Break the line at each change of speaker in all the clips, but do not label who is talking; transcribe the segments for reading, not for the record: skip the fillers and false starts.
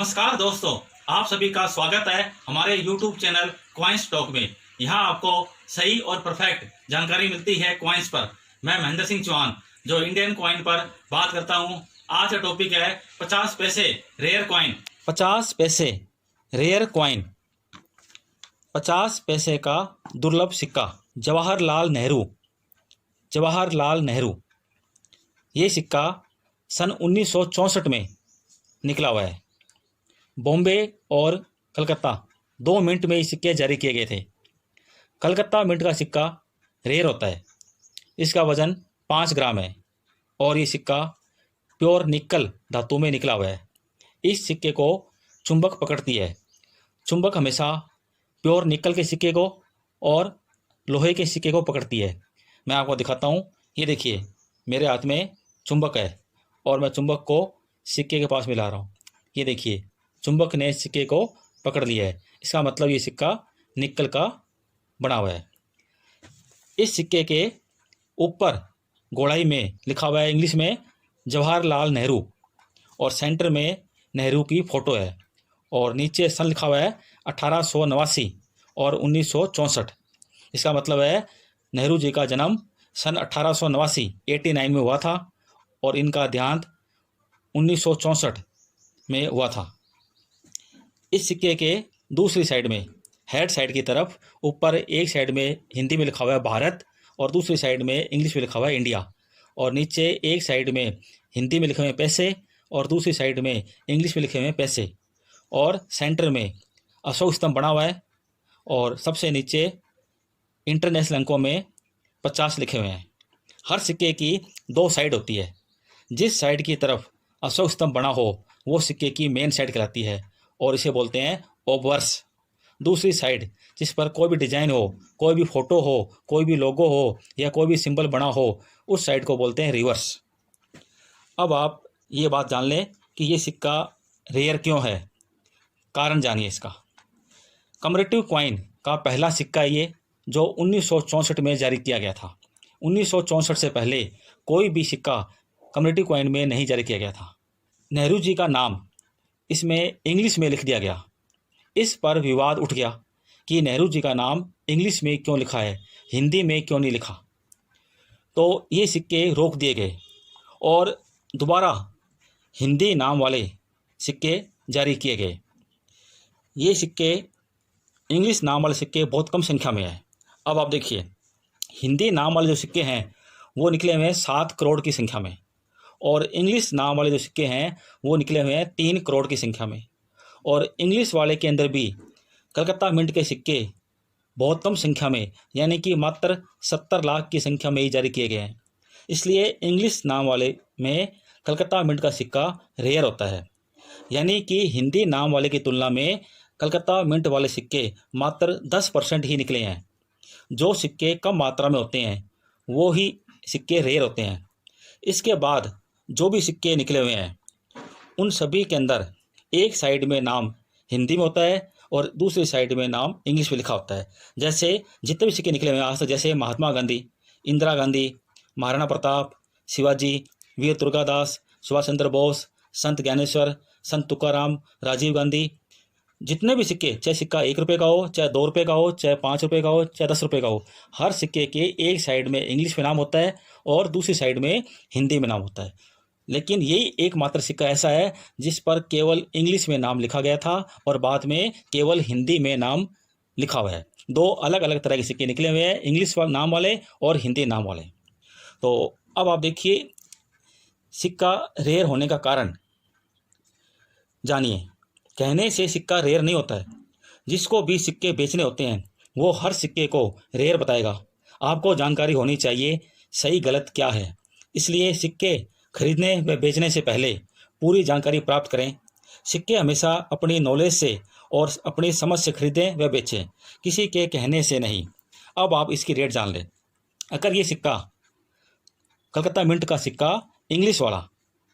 नमस्कार दोस्तों, आप सभी का स्वागत है हमारे YouTube चैनल कॉइन्स टॉक में। यहाँ आपको सही और परफेक्ट जानकारी मिलती है कॉइन्स पर। मैं महेंद्र सिंह चौहान जो इंडियन कॉइन पर बात करता हूँ। आज का टॉपिक है 50 पैसे रेयर कॉइन। 50 पैसे रेयर कॉइन। 50 पैसे का दुर्लभ सिक्का जवाहरलाल नेहरू। ये सिक्का सन 1964 में निकला हुआ है। बॉम्बे और कलकत्ता 2 मिनट में ये सिक्के जारी किए गए थे। कलकत्ता मिंट का सिक्का रेयर होता है। इसका वजन 5 ग्राम है और ये सिक्का प्योर निकल धातु में निकला हुआ है। इस सिक्के को चुंबक पकड़ती है। चुंबक हमेशा प्योर निकल के सिक्के को और लोहे के सिक्के को पकड़ती है। मैं आपको दिखाता हूँ। ये देखिए, मेरे हाथ में चुंबक है और मैं चुंबक को सिक्के के पास मिला रहा हूँ। ये देखिए, चुंबक ने सिक्के को पकड़ लिया है। इसका मतलब ये सिक्का निकल का बना हुआ है। इस सिक्के के ऊपर गोलाई में लिखा हुआ है इंग्लिश में जवाहरलाल नेहरू और सेंटर में नेहरू की फ़ोटो है और नीचे सन लिखा हुआ है 1889 और 1964। इसका मतलब है नेहरू जी का जन्म सन 1889 में हुआ था और इनका देहांत 1964 में हुआ था। इस सिक्के के दूसरी साइड में हेड साइड की तरफ ऊपर एक साइड में हिंदी में लिखा हुआ है भारत और दूसरी साइड में इंग्लिश में लिखा हुआ है इंडिया और नीचे एक साइड में हिंदी में लिखे हुए पैसे और दूसरी साइड में इंग्लिश में लिखे हुए पैसे और सेंटर में अशोक स्तंभ बना हुआ है और सबसे नीचे इंटरनेशनल अंकों में 50 लिखे हुए हैं। हर सिक्के की 2 साइड होती है। जिस साइड की तरफ अशोक स्तंभ बना हो वो सिक्के की मेन साइड कहलाती है और इसे बोलते हैं ओबवर्स। दूसरी साइड जिस पर कोई भी डिजाइन हो, कोई भी फोटो हो, कोई भी लोगो हो या कोई भी सिंबल बना हो, उस साइड को बोलते हैं रिवर्स। अब आप ये बात जान लें कि ये सिक्का रेयर क्यों है। कारण जानिए इसका। कमरेटिव कॉइन का पहला सिक्का ये जो 1964 में जारी किया गया था। 1964 से पहले कोई भी सिक्का कमरेटिव कॉइन में नहीं जारी किया गया था। नेहरू जी का नाम इसमें इंग्लिश में लिख दिया गया। इस पर विवाद उठ गया कि नेहरू जी का नाम इंग्लिश में क्यों लिखा है, हिंदी में क्यों नहीं लिखा। तो ये सिक्के रोक दिए गए और दोबारा हिंदी नाम वाले सिक्के जारी किए गए। ये सिक्के इंग्लिश नाम वाले सिक्के बहुत कम संख्या में है। अब आप देखिए, हिंदी नाम वाले जो सिक्के हैं वो निकले हुए हैं 7 करोड़ की संख्या में और इंग्लिश नाम वाले जो सिक्के हैं वो निकले हुए हैं 3 करोड़ की संख्या में। और इंग्लिश वाले के अंदर भी कलकत्ता मिंट के सिक्के बहुत कम संख्या में यानी कि मात्र 70 लाख की संख्या में ही जारी किए गए हैं। इसलिए इंग्लिश नाम वाले में कलकत्ता मिंट का सिक्का रेयर होता है। यानी कि हिंदी नाम वाले की तुलना में कलकत्ता मिंट वाले सिक्के मात्र 10% ही निकले हैं। जो सिक्के कम मात्रा में होते हैं वो ही सिक्के रेयर होते हैं। इसके बाद जो भी सिक्के निकले हुए हैं उन सभी के अंदर एक साइड में नाम हिंदी में होता है और दूसरी साइड में नाम इंग्लिश में लिखा होता है। जैसे जितने भी सिक्के निकले हुए हैं आज तक, जैसे महात्मा गांधी, इंदिरा गांधी, महाराणा प्रताप, शिवाजी, वीर दुर्गादास, सुभाष चंद्र बोस, संत ज्ञानेश्वर, संत तुकाराम, राजीव गांधी, जितने भी सिक्के, चाहे सिक्का 1 रुपये का हो, चाहे 2 रुपये का हो, चाहे 5 रुपये का हो, चाहे 10 रुपये का हो, हर सिक्के के एक साइड में इंग्लिश में नाम होता है और दूसरी साइड में हिंदी में नाम होता है। लेकिन यही एकमात्र सिक्का ऐसा है जिस पर केवल इंग्लिश में नाम लिखा गया था और बाद में केवल हिंदी में नाम लिखा हुआ है। 2 अलग अलग तरह के सिक्के निकले हुए हैं, इंग्लिश नाम वाले और हिंदी नाम वाले। तो अब आप देखिए, सिक्का रेयर होने का कारण जानिए। कहने से सिक्का रेयर नहीं होता है। जिसको भी सिक्के बेचने होते हैं वो हर सिक्के को रेयर बताएगा। आपको जानकारी होनी चाहिए सही गलत क्या है। इसलिए सिक्के खरीदने व बेचने से पहले पूरी जानकारी प्राप्त करें। सिक्के हमेशा अपनी नॉलेज से और अपनी समझ से खरीदें व बेचें, किसी के कहने से नहीं। अब आप इसकी रेट जान लें। अगर ये सिक्का कलकत्ता मिंट का सिक्का इंग्लिश वाला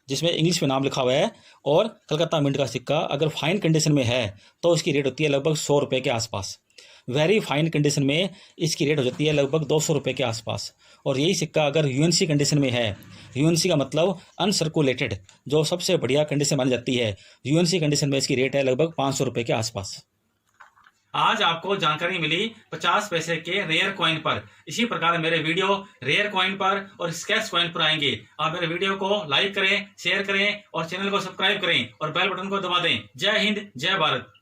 जिसमें इंग्लिश में नाम लिखा हुआ है और कलकत्ता मिंट का सिक्का अगर फाइन कंडीशन में है तो इसकी रेट होती है लगभग 100 रुपये के आसपास। वेरी फाइन कंडीशन में इसकी रेट हो जाती है लगभग 200 रुपये के आसपास। और यही सिक्का अगर यूएनसी कंडीशन में है, यूएनसी का मतलब अनसर्कुलेटेड, जो सबसे बढ़िया कंडीशन मानी जाती है, यूएनसी कंडीशन में इसकी रेट है लगभग 500 रुपये के आसपास। आज आपको जानकारी मिली 50 पैसे के रेयर कॉइन पर। इसी प्रकार मेरे वीडियो रेयर कॉइन पर और स्केच कॉइन पर आएंगे। आप मेरे वीडियो को लाइक करें, शेयर करें और चैनल को सब्सक्राइब करें और बेल बटन को दबा दें। जय हिंद, जय भारत।